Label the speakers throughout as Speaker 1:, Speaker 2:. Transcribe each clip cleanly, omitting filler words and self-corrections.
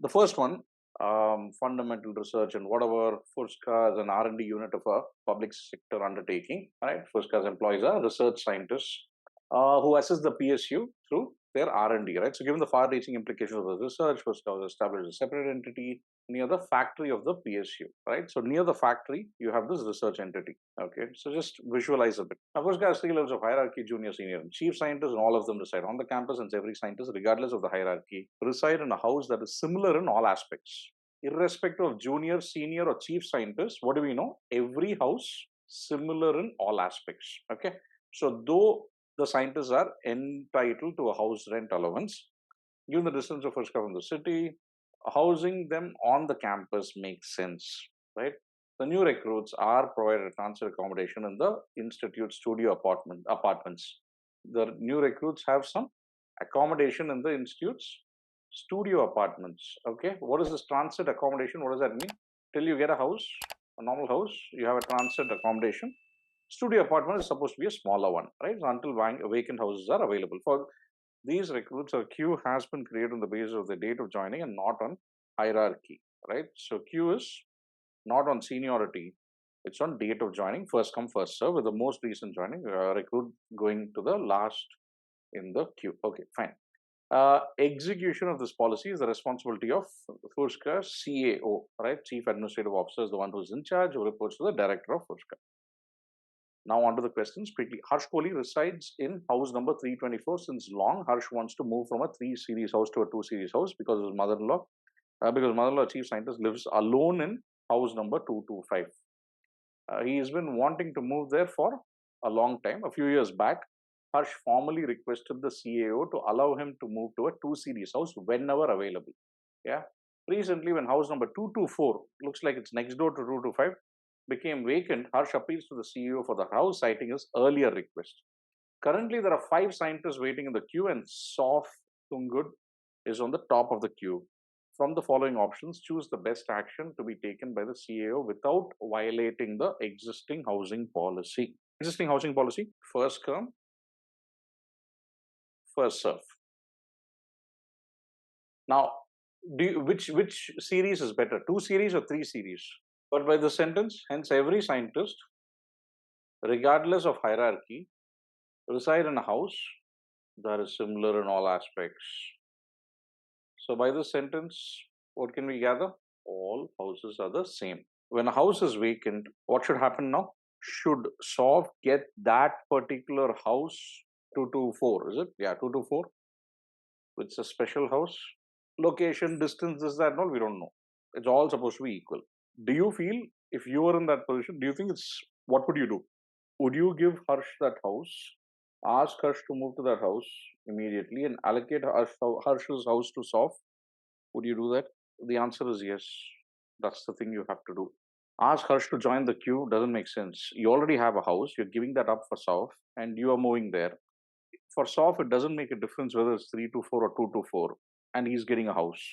Speaker 1: The first one, fundamental research and whatever FURSCA is an R&D unit of a public sector undertaking, right? FURSCA's employees are research scientists who assess the PSU through their R&D, right? So given the far-reaching implications of the research, FURSCA was established as a separate entity near the factory of the PSU, right? So near the factory, you have this research entity, okay? So just visualize a bit. Now, FURSCA has three levels of hierarchy: junior, senior, and chief scientists, and all of them reside on the campus, and every scientist, regardless of the hierarchy, reside in a house that is similar in all aspects. Irrespective of junior, senior, or chief scientist, what do we know? Every house similar in all aspects, okay? So though the scientists are entitled to a house rent allowance, given the distance of FURSCA from the city, housing them on the campus makes sense, right? The new recruits are provided transit accommodation in the institute studio apartments. The new recruits have some accommodation in the institute's studio apartments. Okay, what is this transit accommodation? What does that mean? Till you get a house, a normal house, you have a transit accommodation. Studio apartment is supposed to be a smaller one, right? So until vacant houses are available. For these recruits, a queue has been created on the basis of the date of joining and not on hierarchy, right? So queue is not on seniority, it's on date of joining, first come, first serve, with the most recent joining recruit going to the last in the queue. Okay, fine. Execution of this policy is the responsibility of FURSCA CAO, right? Chief Administrative Officer is the one who's in charge, who reports to the director of FURSCA. Now on to the questions quickly. Harsh Kohli resides in house number 324 since long. Harsh wants to move from a 3 series house to a 2 series house because his mother-in-law, chief scientist, lives alone in house number 225. He has been wanting to move there for a long time. A few years back, Harsh formally requested the CAO to allow him to move to a 2 series house whenever available. Yeah. Recently, when house number 224 looks like it's next door to 225 became vacant, Harsh appeals to the CEO for the house, citing his earlier request. Currently, there are 5 scientists waiting in the queue, and Sof Tungud is on the top of the queue. From the following options, choose the best action to be taken by the CEO without violating the existing housing policy. Existing housing policy: first come, first serve. Now, which series is better, 2 series or 3 series? But by the sentence, hence every scientist, regardless of hierarchy, reside in a house that is similar in all aspects. So by this sentence, what can we gather? All houses are the same. When a house is vacant, what should happen now? Should SOF get that particular house 224, is it? Yeah, 224. It's a special house. Location, distance, this, that, no, we don't know. It's all supposed to be equal. Do you feel, if you were in that position, do you think what would you do? Would you give Harsh that house, ask Harsh to move to that house immediately, and allocate Harsh's house to SOF? Would you do that? The answer is yes. That's the thing you have to do. Ask Harsh to join the queue doesn't make sense. You already have a house, you're giving that up for SOF, and you are moving there. For SOF, it doesn't make a difference whether it's 324 or 224, and he's getting a house.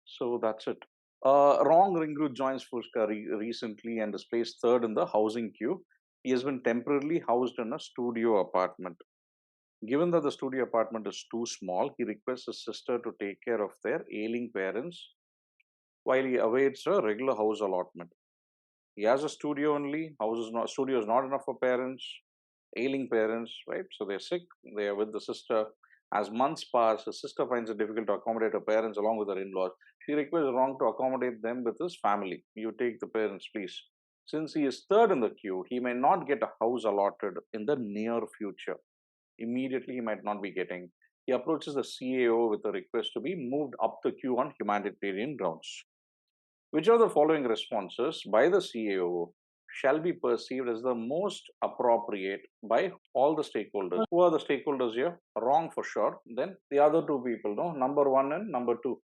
Speaker 1: So that's it. Wrong recruit joins FURSCA recently and is placed third in the housing queue. He has been temporarily housed in a studio apartment. Given that the studio apartment is too small, he requests his sister to take care of their ailing parents while he awaits a regular house allotment. He has a studio only. Studio is not enough for parents, ailing parents, right? So they're sick. They are with the sister. As months pass, his sister finds it difficult to accommodate her parents along with her in-laws. She requests Wrong to accommodate them with his family. You take the parents, please. Since he is third in the queue, he may not get a house allotted in the near future. Immediately, he might not be getting. He approaches the CAO with a request to be moved up the queue on humanitarian grounds. Which of the following responses by the CAO shall be perceived as the most appropriate by all the stakeholders? Who are the stakeholders here? Wrong for sure. Then the other two people, no? Number 1 and number 2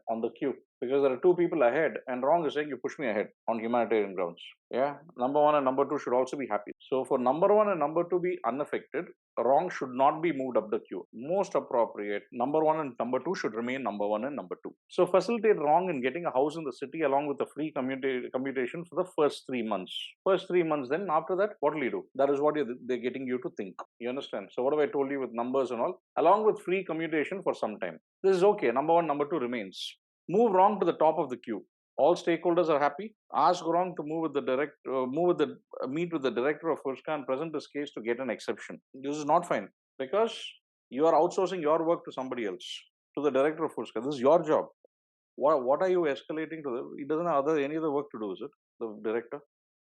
Speaker 1: on the queue. Because there are 2 people ahead, and Wrong is saying you push me ahead on humanitarian grounds. Yeah, number 1 and number 2 should also be happy. So for number 1 and number 2 be unaffected, Wrong should not be moved up the queue. Most appropriate, number 1 and number 2 should remain number 1 and number 2. So facilitate Wrong in getting a house in the city along with a free commutation for the first 3 months. First 3 months, then after that, what will you do? That is what they're getting you to think. You understand? So what have I told you with numbers and all? Along with free commutation for some time. This is okay. Number 1, number 2 remains. Move wrong to the top of the queue. All stakeholders are happy. Ask wrong to meet with the director of Furska and present this case to get an exception. This is not fine because you are outsourcing your work to somebody else, to the director of Furska. This is your job. What are you escalating to? He doesn't have any other work to do, is it? The director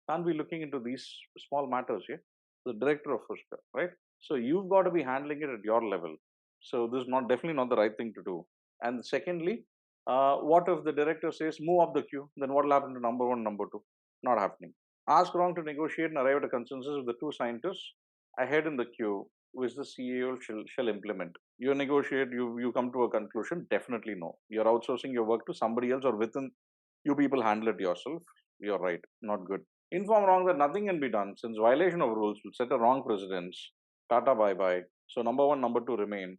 Speaker 1: can't be looking into these small matters here. The director of Furska, right? So you've got to be handling it at your level. So this is not definitely not the right thing to do. And secondly, what if the director says move up the queue? Then what will happen to number one, number two? Not happening. Ask wrong to negotiate and arrive at a consensus with the two scientists ahead in the queue, which the CEO shall implement. You negotiate, you come to a conclusion. Definitely no. You're outsourcing your work to somebody else, or within you people handle it yourself. You're right. Not good. Inform wrong that nothing can be done since violation of rules will set a wrong precedence. Tata bye bye. So number one, number two remain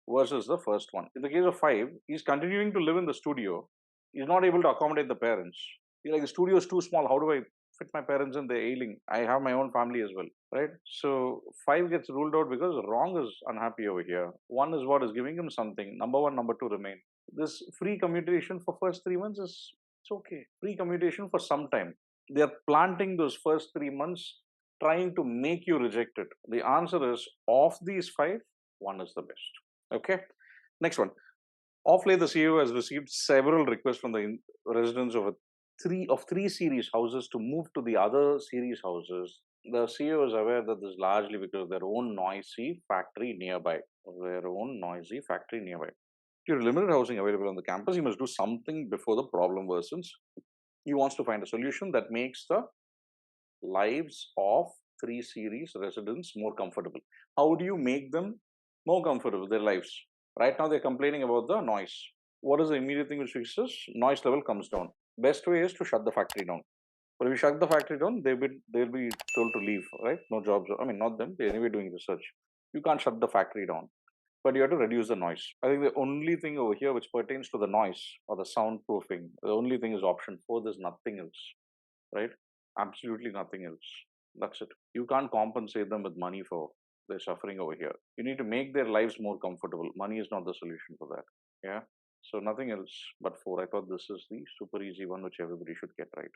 Speaker 1: versus the first one. In the case of five, he's continuing to live in the studio. He's not able to accommodate the parents. He's like, the studio is too small. How do I fit my parents in? They're ailing. I have my own family as well, right? So five gets ruled out because wrong is unhappy over here. One is what is giving him something. Number one, number two remain. This free commutation for first 3 months is it's okay. Free commutation for some time. They're planting those first 3 months, trying to make you reject it. The answer is of these five, one is the best. Okay. Next one. Of late, the CEO has received several requests from the residents of three series houses to move to the other series houses. The CEO is aware that this is largely because of their own noisy factory nearby. Their own noisy factory nearby. Due to limited housing available on the campus, he must do something before the problem worsens. He wants to find a solution that makes the lives of three series residents more comfortable. How do you make them more comfortable, their lives? Right now, they're complaining about the noise. What is the immediate thing which fixes? Noise level comes down. Best way is to shut the factory down. But if you shut the factory down, they'll be told to leave, right? No jobs. I mean, not them. They're anyway doing research. You can't shut the factory down, but you have to reduce the noise. I think the only thing over here which pertains to the noise or the soundproofing, the only thing is option 4. There's nothing else, right? Absolutely nothing else. That's it. You can't compensate them with money for their suffering over here. You need to make their lives more comfortable. Money is not the solution for that. Yeah. So nothing else but 4. I thought this is the super easy one which everybody should get right.